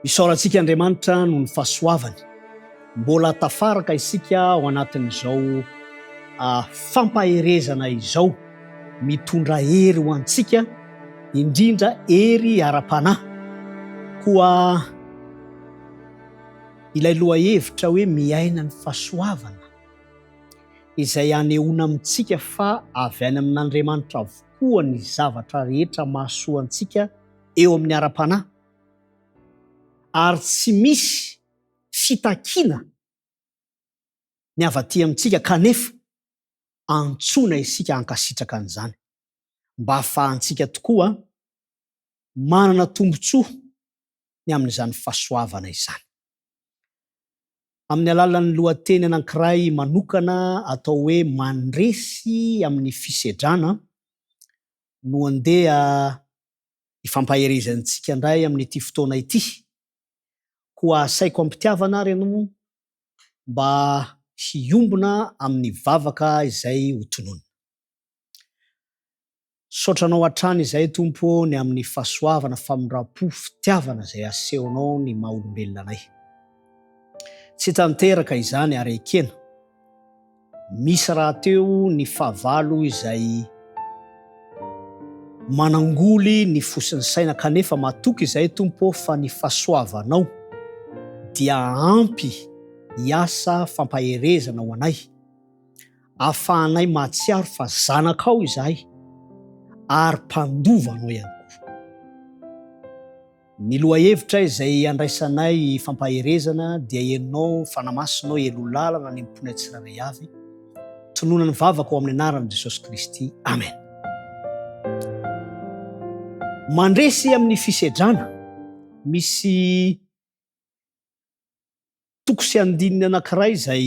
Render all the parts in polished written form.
Misaorantsika Andriamanitra noho ny fahasoavany. Mbola tafaraka isika ao anatin'izao fampaherezana izao, mitondra hery ho antsika, indrindra hery ara-panahy. Koa ilay lohahevitra hoe miaina ny fahasoavana, izay anehoana amintsika fa avy any amin'Andriamanitra avokoa ny zavatra rehetra mahasoa antsika eo amin'ny ara-panahy. Ary tsy misy fitakiana ny avy aty amintsika, kanefa antsoina isika hankasitraka an'izany, mba ahafahantsika tokoa manana tombontsoa ny amin'izany fahasoavana izany. Amin'ny alalan'ny lohateny anankiray manokana atao hoe mandresy amin'ny fisedrana no andeha ifampaherezantsika indray amin'ity fotoana ity. Koa saiko ampitiavana ary ianao mba hiombona amin'ny vavaka izay hotonona. Saotranao hatrany izay Tompo ny amin'ny fahasoavana, famindram-po, fitiavana izay asehonao ny maha olombelona anay. Tsy tanteraka izany ary ekena. Misy raha teo ny fahavalo izay manangoly ny fosin'ny saina, kanefa matoky izay Tompo fa ny fahasoavanao dia ampy hiasa fampaherezana ho anay, ahafahanay mahatsiaro fa zanakao izahay ary mpandovanao ihany koa. Ny lohahevitra izay andraisanay fampaherezana dia henonao, fanamasinao elon-lalana ny mipony tsirairay avy, tonoina ny vavaka ao amin'ny anaran'i Jesosy Kristy. Amen. Mandresy amin'ny fisedrana, misy toko sy andininy anankiray izay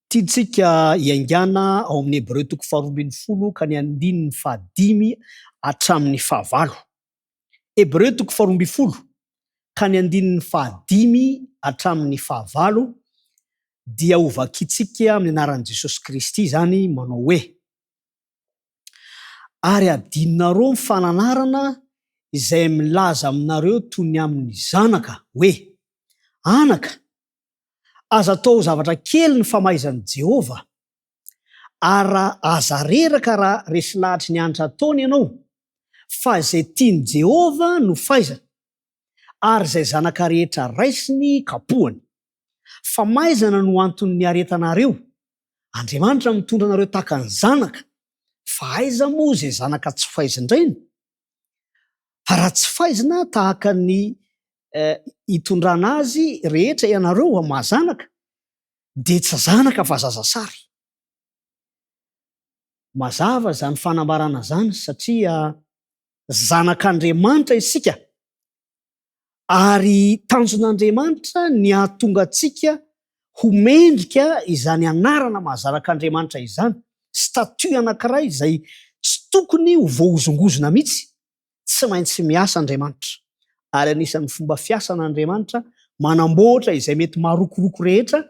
tiantsika hiaingana ao amin'ny Hebreo 4:10 ka ny andininy 5 hatramin'ny 9. Hebreo 4:10 ka ny andininy 5 hatramin'ny 9 dia ovakitsika amin'ny anaran'i Jesosy Kristy zany manao hoe: ary adinonareo ny fananarana izay milaza aminareo toy ny amin'ny zanaka hoe: anaka, aza atao zavatra kely ny famaizan'i Jehova, ary aza reraka raha resy lahatra ny anatra ataony ianao, fa izay tiany Jehova no faizana, ary izay zanaka rehetra raisiny kapohany. Fa maizana no antony aretanareo, Andriamanitra mitondra anareo tahaka ny zanaka. Fa aiza moa izay zanaka tsy faizin-dreny? Fa raha tsy faizina tahaka ny hitondrana azy rehetra ianareo amin'ny mahazanaka, dia tsy zanaka fa zazasary. Mazava zany fanambarana zany satria zanak'Andriamanitra isika, ary tanjon'Andriamanitra ny ahatonga antsika ho mendrika izany anarana mahazanak'Andriamanitra izany, statut anankiray izay tsy tokony ho voahozongozona mihitsy. Tsy maintsy miasa Andriamanitra, ary anisan'ny fomba fiasan'Andriamanitra manamboatra izay mety marokoroko rehetra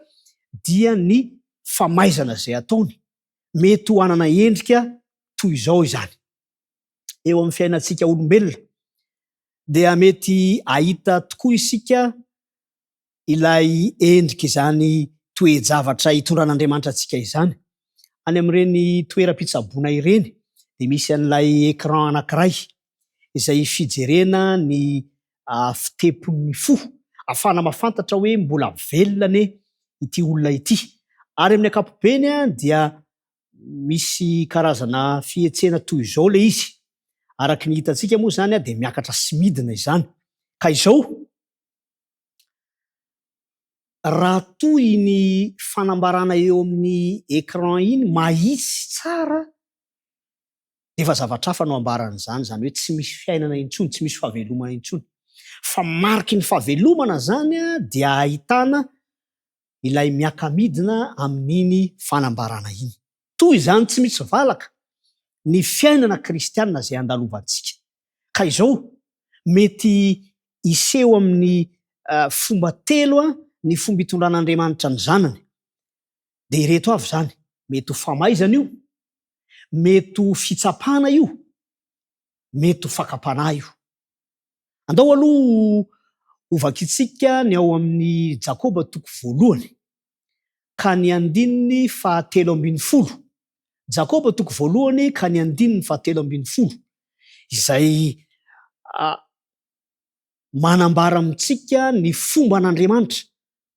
dia ny famaizana izay ataony, mety ho anana endrika toy izao izany. Eo amin'ny fiainantsika olombelona dia mety ahita tokoa isika ilay endrika izany toe-javatra hitondran'Andriamanitra antsika izany. Any amin'ireny toeram-pitsaboana ireny dia misy an'ilay écran anankiray izay fijerena ny fitepon'ny fo, ahafahana mahafantatra hoe mbola velona anie ity olona ity. Ary amin'ny ankapobeny dia misy karazana fihetsena toy izao le izy. Araka ny hitantsika moa zany dia miakatra sy midina izany. Ka izao, raha toy ny fanambarana eo amin'ny écran iny mahitsy tsara, dia efa zavatra hafa no ambaran'izany, zany hoe tsy misy fiainana intsony, tsy misy fahavelomana intsony. Fa mariky ny fahavelomana zany dia ahitana ilay miaka-midina amin'iny fanambarana iny. Toy izany tsy misy valaka ny fiainana kristianina izay andalovantsika. Ka izao mety iseho amin'ny fomba telo ny fomba hitondran'Andriamanitra ny zanany. Dia ireto avy zany: mety ho famaizana io, mety ho fitsapana io, mety ho fakapanahy io. Andao aloha Ovakitsika ny ao amin'ny Jakoba toko voalohany ka ny andininy 7:10. Jakoba toko voalohany ka ny andininy 7:10 izay manambara amintsika ny fomba an'Andriamanitra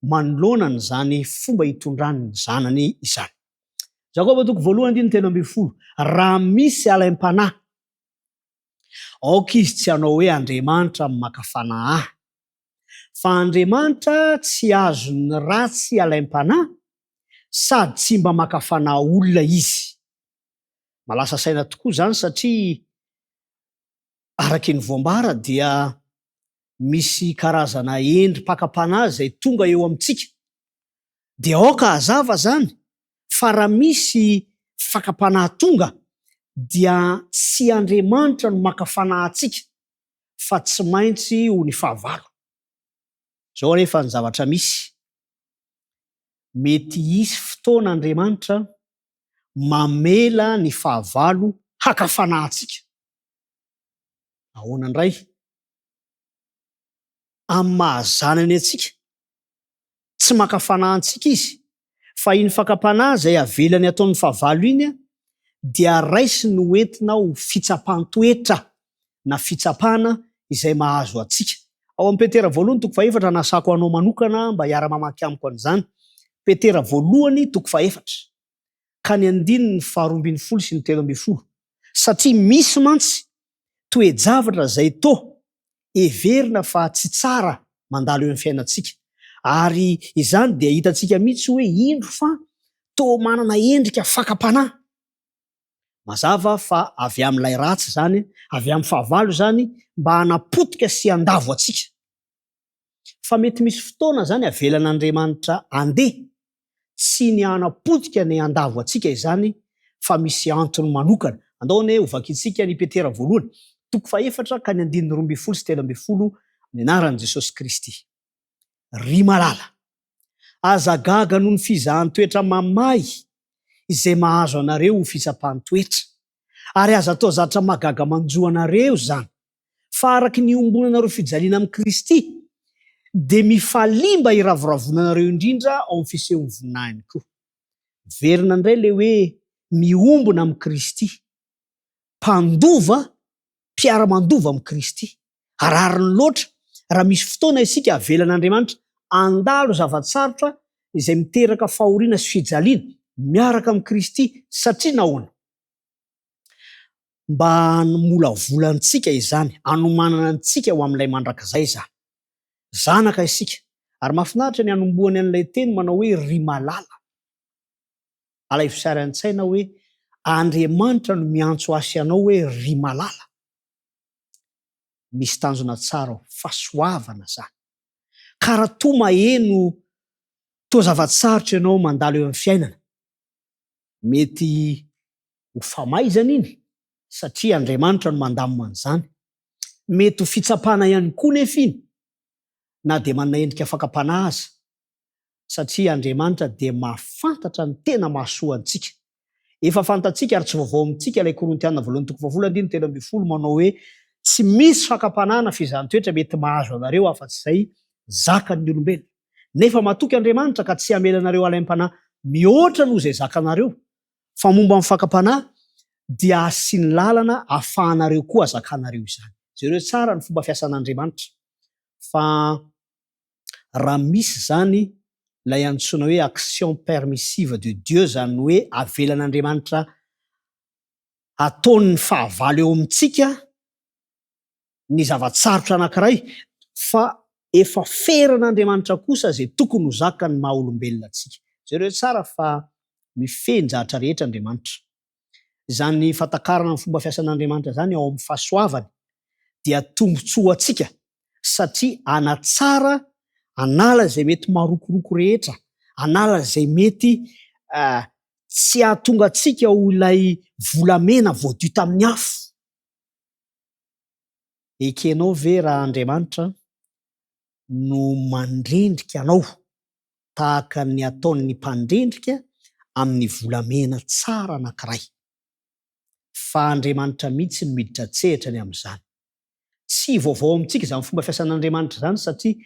manoloana n'izany fomba hitondrany ny zanany izany. Jakoba toko voalohany 7:10. Raha misy alaim-panahy, aoka izy tsy hanao hoe Andriamanitra maka fanahy, fa Andriamanitra tsy azony ratsy alaim-panahy sady tsy mba maka fanahy olona izy. Malasa saina tokoa zany satria araky ny voambara dia misy karazana endrim-pakam-panahy izay tonga eo amintsika. Dia aoka hazava zany fa raha misy fakam-panahy tonga dia tsy Andriamanitra no maka fanahy antsika fa tsy maintsy ho ny fahavalo. Zao anefa ny zavatra misy. Mety hisy fotoana Andriamanitra mamela ny fahavalo haka fanahy antsika. Ahoana indray? Amin'ny mahazanany antsika tsy maka fanahy antsika izy, fa iny fakam-panahy izay avelany ataon'ny fahavalo iny dia raisiny no entina ho fitsapan-toetra na fitsapana izay mahazo antsika. Ao amin'ny Petera voalohany toko 4 nasako anao manokana mba hiara-mamaky amiko an'izany. Petera voalohany toko 4 ka ny andininy 12 sy ny 13. Satria misy mantsy toe-javatra izay toa everina fa tsy tsara mandalo eo amin'ny fiainantsika, ary izany dia hitantsika mihitsy hoe indro fa toa manana endrika fakam-panahy. Mazava fa avy amin'ilay ratsy zany, avy amin'ny fahavalo zany mba hanapotika sy handavo atsika. Fa mety misy fotoana zany avelan'Andriamanitra andeha tsy ny hanapotika ny handavo atsika izany, fa misy antony manokana. Andao ane ovakitsika ny Petera voalohany toko 4 ka ny andininy 12 sy 13 ny anaran'i Jesosy Kristy. Ry malala, aza gaga noho ny fizahan-toetra mamay izay mahazo anareo ho fitsapan-toetra, ary aza atao zatra magaga manjo anareo zany, fa araky ny ombonanareo fijaliana amin'ny Kristy dia mifalimba iravoravonanareo indrindra ao amin'ny fisehon'ny voninahiny koa. Verina indray le hoe miombona amin'ny Kristy, mpandova, mpiara-mandova amin'ny Kristy. Arariny loatra raha misy fotoana isika avelan'Andriamanitra andalo zavatsarotra izay miteraka fahoriana sy fijaliana miaraka amin'ny Kristy, satria nahoana? Mba hanomolavolantsika izany, hanomanana antsika ho amin'ilay mandrakizay zany. Zanaka isika, ary mahafinaritra ny hanombohany an'ilay teny manao hoe ry malala. Alay fisary an-tsaina hoe Andriamanitra no miantso asy anao hoe ry malala. Misy tanjona tsara ao, fahasoavana zany. Ka raha toa maheno toa zavatsarotra ianao mandalo eo amin'ny fiainana, mety ho famaizana iny satria Andriamanitra no mandamina an'izany. Mety ho fitsapana ihany koa nefa iny, na dia manana endrika fakam-panahy aza, satria Andriamanitra dia mahafantatra ny tena mahasoa antsika. Efa fantatsika ary tsy vaovao amintsika ilay Korintiana voalohany toko 12 manao hoe tsy misy fakam-panahy na fizahan-toetra mety mahazo anareo afa-tsy izay zakan'ny olombelona. Nefa matoky Andriamanitra ka tsy hamela anareo alaim-panahy mihoatra noho izay zakanareo, fa momba amin'ny fakam-panahy dia asiany lalana ahafahanareo koa azakanareo izany. Jereo tsara ny fomba fiasan'Andriamanitra. Fa raha misy zany ilay antsoina hoe action permissive de Dieu, zany hoe avelan'Andriamanitra ataony ny fahavalo eo amintsika ny zavatsarotra anankiray, fa efa feran'Andriamanitra kosa zay tokony ho zakany maha olombelona antsika. Jereo tsara fa mifehin-jahatra rehetra Andriamanitra. Izany fatakarana ny fomba fiasan'Andriamanitra zany ao amin'ny fahasoavany dia tombontsoa antsika, satria hanatsara, hanala izay mety marokoroko rehetra, hanala izay mety tsy hahatonga antsika ho ilay volamena voadio tamin'ny afo. Ekenao ve raha Andriamanitra no mandrendrika anao tahaka ny ataon'ny mpandrendrika amin'ny volamena tsara anankiray? Fa Andriamanitra mihitsy no miditra tsehatra ny amin'izany. Tsy tsy vaovao amintsika izany fomba fiasan'Andriamanitra zany satria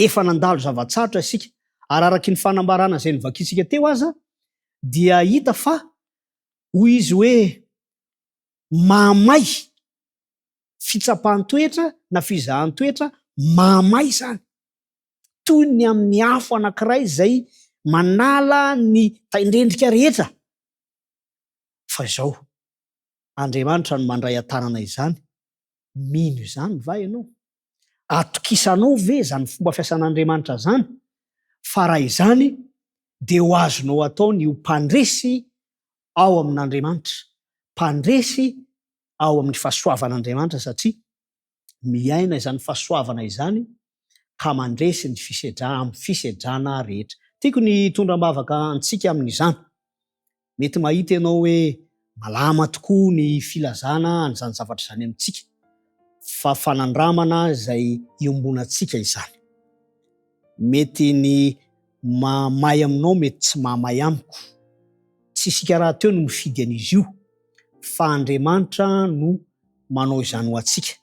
efa nandalo zava-tsarotra isika ary araky ny fanambarana izay nivakiantsika teo aza dia hita fa hoy izy hoe mahamay fitsapahan-toetra na fizahan-toetra mahamay zany toy ny amin'ny afo anankiray izay manala ny taindrendrika rehetra fa izao Andriamanitra no mandray antanana izany. Mino izany va ianao? Atokisanao ve zany fomba fiasan'Andriamanitra zany? Fa raha izany dia ho azonao atao ny ho mpandresy ao amin'Andriamanitra, mpandresy ao amin'ny fahasoavan'Andriamanitra satria miaina izany fahasoavana izany ka mandresy ny amin'ny fisedrana rehetra. Tiako ny tondram-bavaka antsika amin'izany. Mety mahita ianao hoe malama tokoa ny filazana an'izany zavatra izany amintsika fa fanandramana izay iombonantsika izany. Mety ny mahamay aminao mety tsy mahamay amiko. Tsy isika raha teo no mifidy an'izy io fa Andriamanitra no manao izany ho antsika.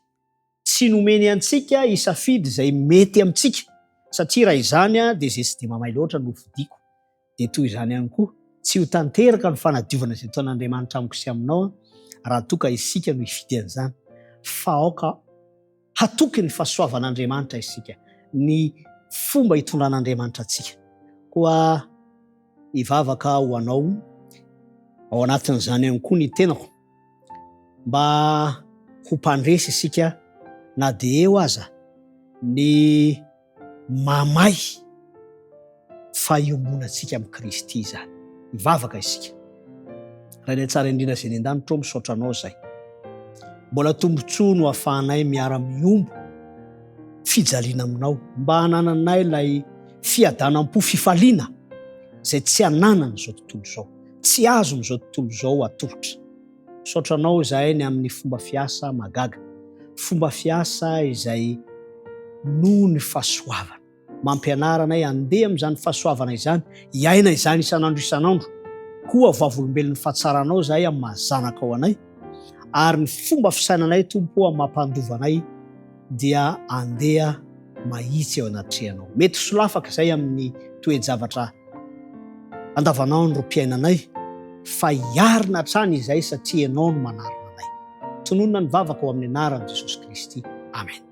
Tsy nomeny antsika isafidy izay mety amintsika satria raha izany dia izay tsy dia mahamay loatra no fidiako. Dia toy izany ihany koa tsy ho tanteraka ny fanadiovana izay ataon'Andriamanitra amiko sy aminao raha toa ka isika no hifidy an'izany. Fa aoka hatoky ny fahasoavan'Andriamanitra isika, ny fomba hitondran'Andriamanitra antsika. Koa hivavaka ho anao ao anatin'izany ihany koa ny tenako mba ho mpandresy isika na dia eo aza ny mahamay faiombonantsika amin'ny Kristy izany. Hivavaka isika. Raha ny tsara indrindra izay ny an-danitra misaotra anao izay. Mbola tombotsoa no hahafahanay miara-miombo fijaliana aminao mba hanananay ilay fiadanam-po fifaliana izay tsy hananana izao tontolo izao, tsy azo amin'izao tontolo izao atolotra. Misaotra anao izahay ny amin'ny fomba fiasa magaga, fomba fiasa izay noho ny fahasoavana. Mampianaranay andeha amin'izany fahasoavana izany, iaina izany isan'andro isan'andro. Koa vavolombelon'ny fahatsaranao izahay amin'ny mahazanaka ao anay, ary ny fomba fisainanay tompo amin'ny mampandovanay dia andeha mahitsy ao anaty-trehanao. Mety solafaka izay amin'ny toe-javatra andavanandro mpiainanay fa hiarina hatrany izay satria ianao no manarina anay. Tononona ny vavaka ao amin'ny anaran'i Jesosy Kristy. Amen.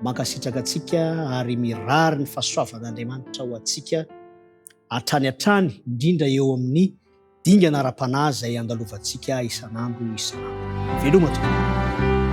Mankasitraka antsika ary mirary ny fahasoavan'Andriamanitra ho antsika hatrany hatrany, indrindra eo amin'ny dingana ara-panahy izay andalovantsika isan'andro isan'andro. Veloma tokoa.